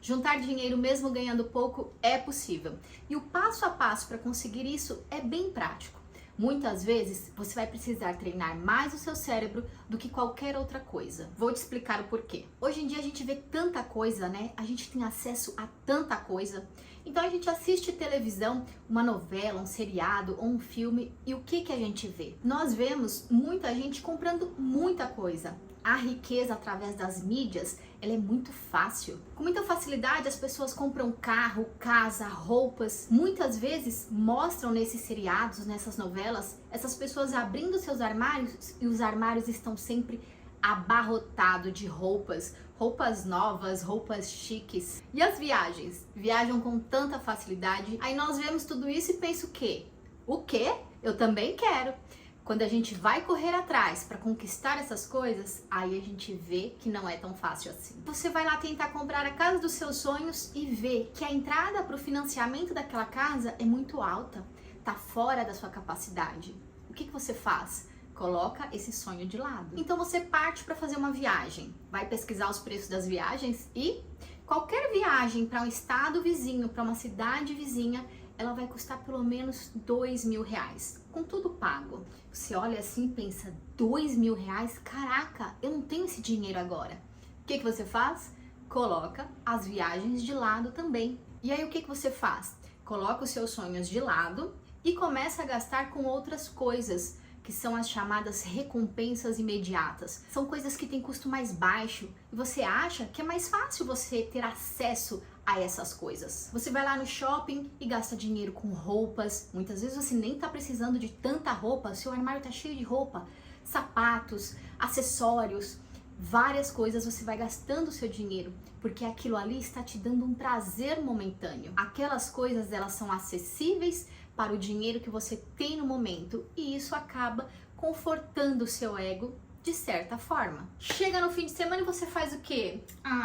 Juntar dinheiro mesmo ganhando pouco é possível. E o passo a passo para conseguir isso é bem prático. Muitas vezes você vai precisar treinar mais o seu cérebro do que qualquer outra coisa. Vou te explicar o porquê. Hoje em dia a gente vê tanta coisa, né? A gente tem acesso a tanta coisa. Então a gente assiste televisão, uma novela, um seriado ou um filme e o que a gente vê? Nós vemos muita gente comprando muita coisa. A riqueza através das mídias, ela é muito fácil. Com muita facilidade as pessoas compram carro, casa, roupas. Muitas vezes mostram nesses seriados, nessas novelas, essas pessoas abrindo seus armários e os armários estão sempre abarrotados de roupas. Roupas novas, roupas chiques. E as viagens? Viajam com tanta facilidade. Aí nós vemos tudo isso e pensa o quê? O quê? Eu também quero. Quando a gente vai correr atrás para conquistar essas coisas, aí a gente vê que não é tão fácil assim. Você vai lá tentar comprar a casa dos seus sonhos e vê que a entrada para o financiamento daquela casa é muito alta, tá fora da sua capacidade. O que você faz? Coloca esse sonho de lado. Então você parte para fazer uma viagem, vai pesquisar os preços das viagens e qualquer viagem para um estado vizinho, para uma cidade vizinha, ela vai custar pelo menos R$2.000, com tudo pago. Você olha assim e pensa, R$2.000? Caraca, eu não tenho esse dinheiro agora. O que você faz? Coloca as viagens de lado também. E aí o que você faz? Coloca os seus sonhos de lado e começa a gastar com outras coisas, que são as chamadas recompensas imediatas. São coisas que têm custo mais baixo e você acha que é mais fácil você ter acesso a essas coisas. Você vai lá no shopping e gasta dinheiro com roupas. Muitas vezes você nem tá precisando de tanta roupa, seu armário tá cheio de roupa, sapatos, acessórios, várias coisas. Você vai gastando o seu dinheiro porque aquilo ali está te dando um prazer momentâneo. Aquelas coisas, elas são acessíveis para o dinheiro que você tem no momento e isso acaba confortando o seu ego de certa forma. Chega no fim de semana e você faz o quê?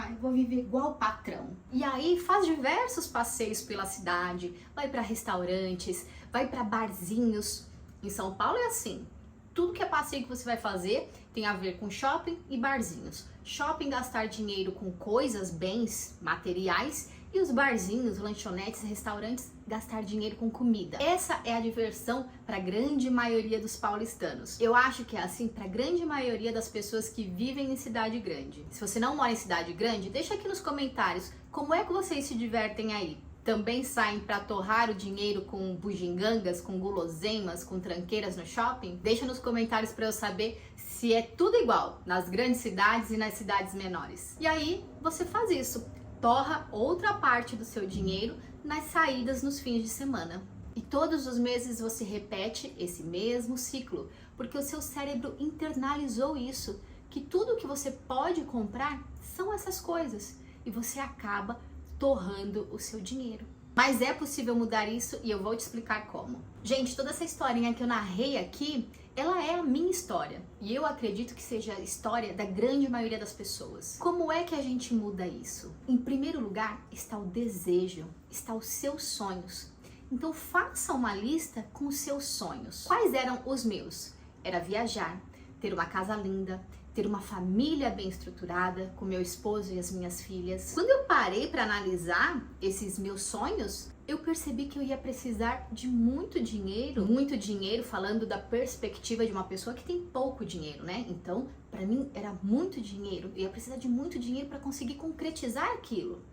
Eu vou viver igual o patrão. E aí faz diversos passeios pela cidade, vai para restaurantes, vai para barzinhos. Em São Paulo é assim. Tudo que é passeio que você vai fazer tem a ver com shopping e barzinhos. Shopping, gastar dinheiro com coisas, bens, materiais, e os barzinhos, lanchonetes, restaurantes, gastar dinheiro com comida. Essa é a diversão para a grande maioria dos paulistanos. Eu acho que é assim para a grande maioria das pessoas que vivem em cidade grande. Se você não mora em cidade grande, deixa aqui nos comentários como é que vocês se divertem aí. Também saem para torrar o dinheiro com bugigangas, com guloseimas, com tranqueiras no shopping? Deixa nos comentários para eu saber se é tudo igual nas grandes cidades e nas cidades menores. E aí você faz isso. Torra outra parte do seu dinheiro nas saídas nos fins de semana. E todos os meses você repete esse mesmo ciclo, porque o seu cérebro internalizou isso, que tudo que você pode comprar são essas coisas, e você acaba torrando o seu dinheiro. Mas é possível mudar isso e eu vou te explicar como. Gente, toda essa historinha que eu narrei aqui, ela é a minha história. E eu acredito que seja a história da grande maioria das pessoas. Como é que a gente muda isso? Em primeiro lugar, está o desejo, está os seus sonhos. Então faça uma lista com os seus sonhos. Quais eram os meus? Era viajar, ter uma casa linda, ter uma família bem estruturada, com meu esposo e as minhas filhas. Quando eu parei para analisar esses meus sonhos, eu percebi que eu ia precisar de muito dinheiro falando da perspectiva de uma pessoa que tem pouco dinheiro, né? Então, para mim era muito dinheiro, eu ia precisar de muito dinheiro para conseguir concretizar aquilo.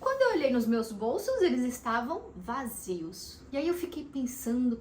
Quando eu olhei nos meus bolsos, eles estavam vazios. E aí eu fiquei pensando,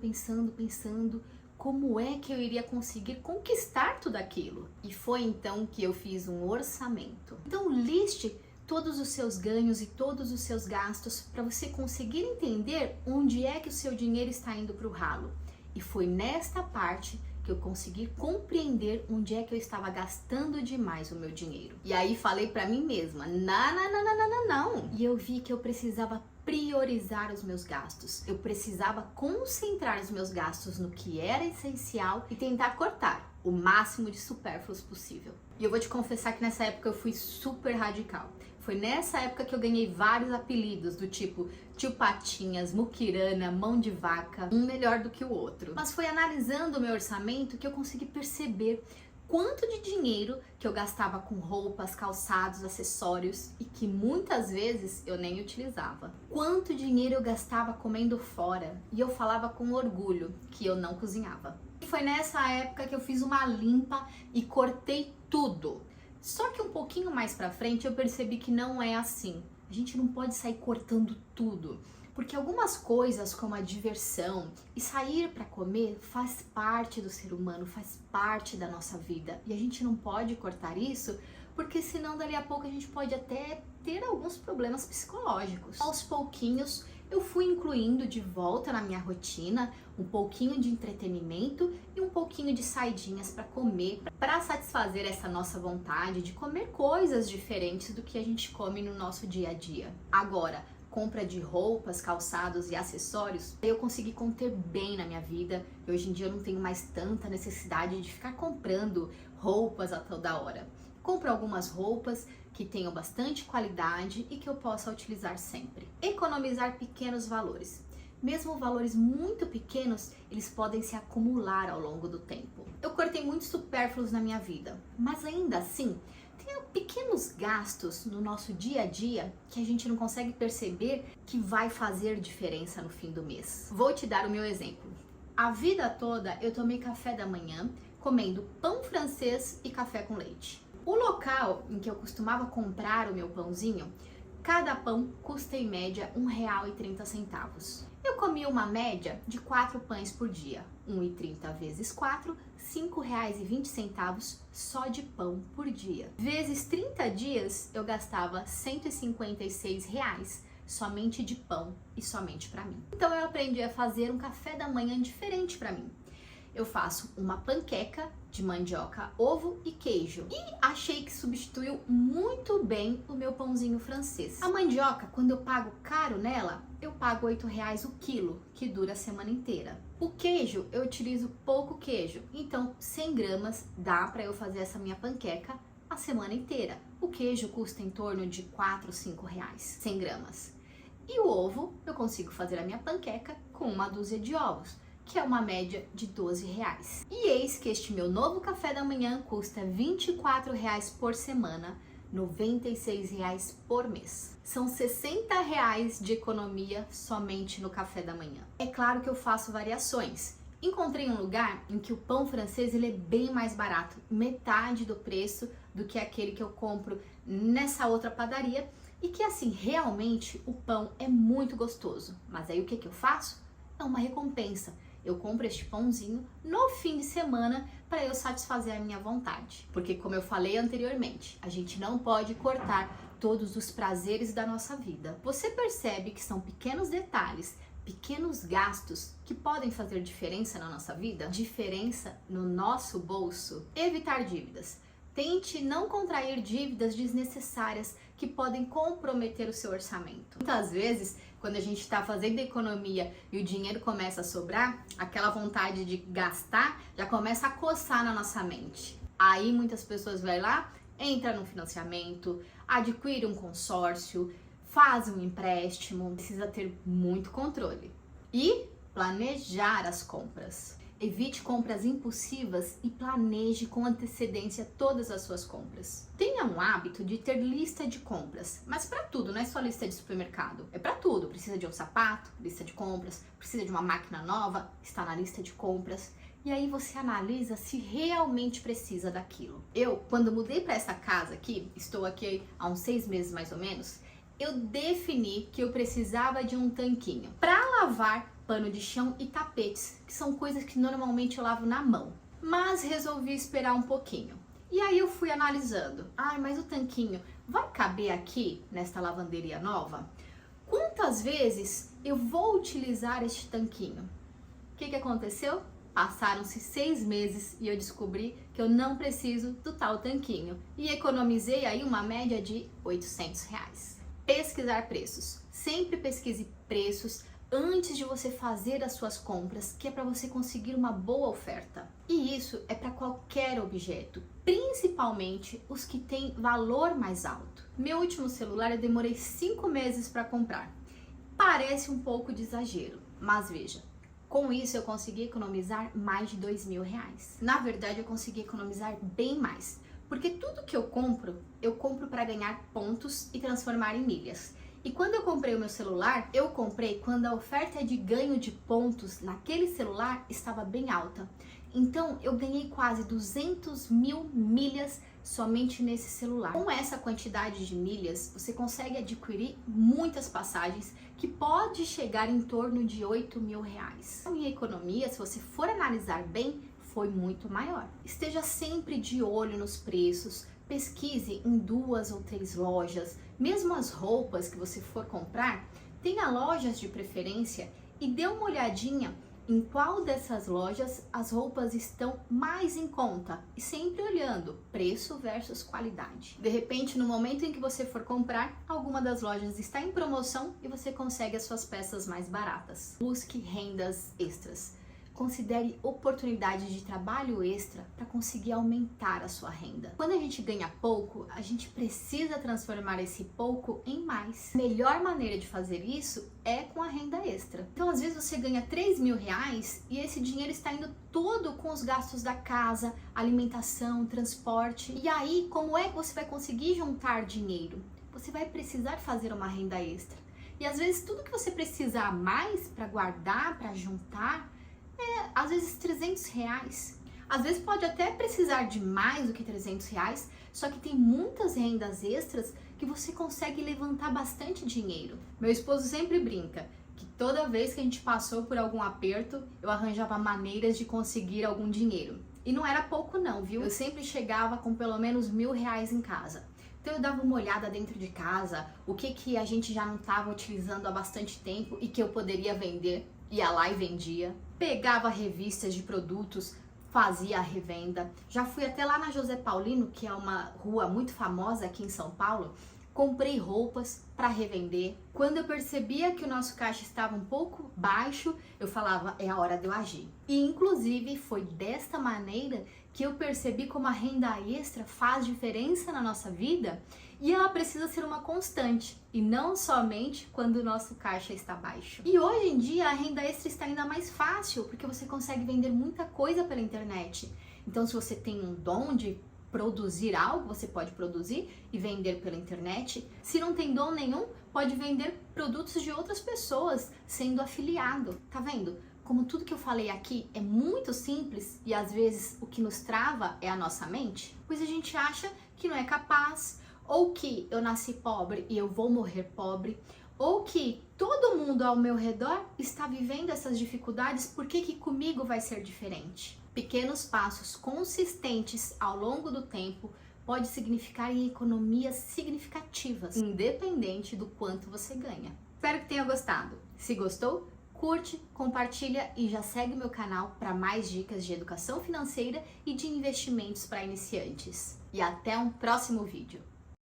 como é que eu iria conseguir conquistar tudo aquilo? E foi então que eu fiz um orçamento. Então liste todos os seus ganhos e todos os seus gastos para você conseguir entender onde é que o seu dinheiro está indo para o ralo. E foi nesta parte que eu consegui compreender onde é que eu estava gastando demais o meu dinheiro. E aí falei para mim mesma, não. E eu vi que eu precisava priorizar os meus gastos. Eu precisava concentrar os meus gastos no que era essencial e tentar cortar o máximo de supérfluos possível. E eu vou te confessar que nessa época eu fui super radical. Foi nessa época que eu ganhei vários apelidos do tipo Tio Patinhas, Muquirana, Mão de Vaca, um melhor do que o outro. Mas foi analisando o meu orçamento que eu consegui perceber quanto de dinheiro que eu gastava com roupas, calçados, acessórios e que muitas vezes eu nem utilizava. Quanto dinheiro eu gastava comendo fora e eu falava com orgulho que eu não cozinhava. E foi nessa época que eu fiz uma limpa e cortei tudo. Só que um pouquinho mais pra frente eu percebi que não é assim. A gente não pode sair cortando tudo. Porque algumas coisas, como a diversão e sair para comer, faz parte do ser humano, faz parte da nossa vida. E a gente não pode cortar isso, porque senão dali a pouco a gente pode até ter alguns problemas psicológicos. Aos pouquinhos, eu fui incluindo de volta na minha rotina um pouquinho de entretenimento e um pouquinho de saidinhas para comer, para satisfazer essa nossa vontade de comer coisas diferentes do que a gente come no nosso dia a dia. Agora, compra de roupas, calçados e acessórios, eu consegui conter bem na minha vida e hoje em dia eu não tenho mais tanta necessidade de ficar comprando roupas a toda hora. Compro algumas roupas que tenham bastante qualidade e que eu possa utilizar sempre. Economizar pequenos valores. Mesmo valores muito pequenos, eles podem se acumular ao longo do tempo. Eu cortei muitos supérfluos na minha vida, mas ainda assim, tem pequenos gastos no nosso dia a dia que a gente não consegue perceber que vai fazer diferença no fim do mês. Vou te dar o meu exemplo. A vida toda eu tomei café da manhã comendo pão francês e café com leite. O local em que eu costumava comprar o meu pãozinho, cada pão custa em média R$1,30. Eu comia uma média de 4 pães por dia, 1,30 vezes 4, R$5,20 só de pão por dia. Vezes 30 dias, eu gastava R$156 somente de pão e somente para mim. Então eu aprendi a fazer um café da manhã diferente para mim. Eu faço uma panqueca de mandioca, ovo e queijo. E achei que substituiu muito bem o meu pãozinho francês. A mandioca, quando eu pago caro nela, eu pago R$8 o quilo, que dura a semana inteira. O queijo, eu utilizo pouco queijo, então 100 gramas dá para eu fazer essa minha panqueca a semana inteira. O queijo custa em torno de R$4, R$5, 100 gramas. E o ovo, eu consigo fazer a minha panqueca com uma dúzia de ovos, que é uma média de R$12. E eis que este meu novo café da manhã custa R$24 por semana, R$96 por mês. São R$60 de economia somente no café da manhã. É claro que eu faço variações. Encontrei um lugar em que o pão francês ele é bem mais barato, metade do preço do que aquele que eu compro nessa outra padaria, e que assim, realmente o pão é muito gostoso. Mas aí o que eu faço? É uma recompensa. Eu compro este pãozinho no fim de semana para eu satisfazer a minha vontade. Porque, como eu falei anteriormente, a gente não pode cortar todos os prazeres da nossa vida. Você percebe que são pequenos detalhes, pequenos gastos que podem fazer diferença na nossa vida? Diferença no nosso bolso? Evitar dívidas. Tente não contrair dívidas desnecessárias que podem comprometer o seu orçamento. Muitas vezes, quando a gente está fazendo economia e o dinheiro começa a sobrar, aquela vontade de gastar já começa a coçar na nossa mente. Aí muitas pessoas vão lá, entra no financiamento, adquire um consórcio, faz um empréstimo, precisa ter muito controle. E planejar as compras. Evite compras impulsivas e planeje com antecedência todas as suas compras. Tenha um hábito de ter lista de compras, mas para tudo, não é só lista de supermercado, é para tudo. Precisa de um sapato, lista de compras, precisa de uma máquina nova, está na lista de compras. E aí você analisa se realmente precisa daquilo. Eu, quando mudei para essa casa aqui, estou aqui há uns 6 meses mais ou menos, eu defini que eu precisava de um tanquinho para lavar pano de chão e tapetes, que são coisas que normalmente eu lavo na mão. Mas resolvi esperar um pouquinho. E aí eu fui analisando. Mas o tanquinho vai caber aqui nesta lavanderia nova? Quantas vezes eu vou utilizar este tanquinho? O que aconteceu? Passaram-se 6 meses e eu descobri que eu não preciso do tal tanquinho. E economizei aí uma média de R$800. Pesquisar preços. Sempre pesquise preços antes de você fazer as suas compras, que é para você conseguir uma boa oferta. E isso é para qualquer objeto, principalmente os que têm valor mais alto. Meu último celular eu demorei 5 meses para comprar. Parece um pouco de exagero, mas veja, Com isso, eu consegui economizar mais de R$ 2.000. Na verdade, eu consegui economizar bem mais, porque tudo que eu compro para ganhar pontos e transformar em milhas. E quando eu comprei o meu celular, eu comprei quando a oferta de ganho de pontos naquele celular estava bem alta. Então, eu ganhei quase 200.000 milhas somente nesse celular. Com essa quantidade de milhas, você consegue adquirir muitas passagens que pode chegar em torno de R$ 8.000. A minha economia, se você for analisar bem, foi muito maior. Esteja sempre de olho nos preços, pesquise em 2 ou 3 lojas, mesmo as roupas que você for comprar, tenha lojas de preferência e dê uma olhadinha em qual dessas lojas as roupas estão mais em conta e sempre olhando preço versus qualidade. De repente, no momento em que você for comprar, alguma das lojas está em promoção e você consegue as suas peças mais baratas. Busque rendas extras. Considere oportunidades de trabalho extra para conseguir aumentar a sua renda. Quando a gente ganha pouco, a gente precisa transformar esse pouco em mais. A melhor maneira de fazer isso é com a renda extra. Então, às vezes você ganha R$ 3.000 e esse dinheiro está indo todo com os gastos da casa, alimentação, transporte. E aí, como é que você vai conseguir juntar dinheiro? Você vai precisar fazer uma renda extra. E às vezes tudo que você precisa a mais para guardar, para juntar, às vezes R$ 300. Às vezes pode até precisar de mais do que R$ 300, só que tem muitas rendas extras que você consegue levantar bastante dinheiro. Meu esposo sempre brinca que toda vez que a gente passou por algum aperto, eu arranjava maneiras de conseguir algum dinheiro. E não era pouco não, viu? Eu sempre chegava com pelo menos R$ 1.000 em casa. Então eu dava uma olhada dentro de casa, o que a gente já não estava utilizando há bastante tempo e que eu poderia vender. Ia lá e vendia, pegava revistas de produtos, fazia a revenda. Já fui até lá na José Paulino, que é uma rua muito famosa aqui em São Paulo, comprei roupas para revender. Quando eu percebia que o nosso caixa estava um pouco baixo, eu falava, é a hora de eu agir. E inclusive foi desta maneira que eu percebi como a renda extra faz diferença na nossa vida e ela precisa ser uma constante e não somente quando o nosso caixa está baixo. E hoje em dia a renda extra está ainda mais fácil porque você consegue vender muita coisa pela internet. Então, se você tem um dom de produzir algo, você pode produzir e vender pela internet. Se não tem dom nenhum, pode vender produtos de outras pessoas sendo afiliado. Tá vendo? Como tudo que eu falei aqui é muito simples e às vezes o que nos trava é a nossa mente, pois a gente acha que não é capaz, ou que eu nasci pobre e eu vou morrer pobre, ou que todo mundo ao meu redor está vivendo essas dificuldades, por que comigo vai ser diferente? Pequenos passos consistentes ao longo do tempo pode significar em economias significativas, independente do quanto você ganha. Espero que tenha gostado. Se gostou, curte, compartilha e já segue o meu canal para mais dicas de educação financeira e de investimentos para iniciantes. E até um próximo vídeo.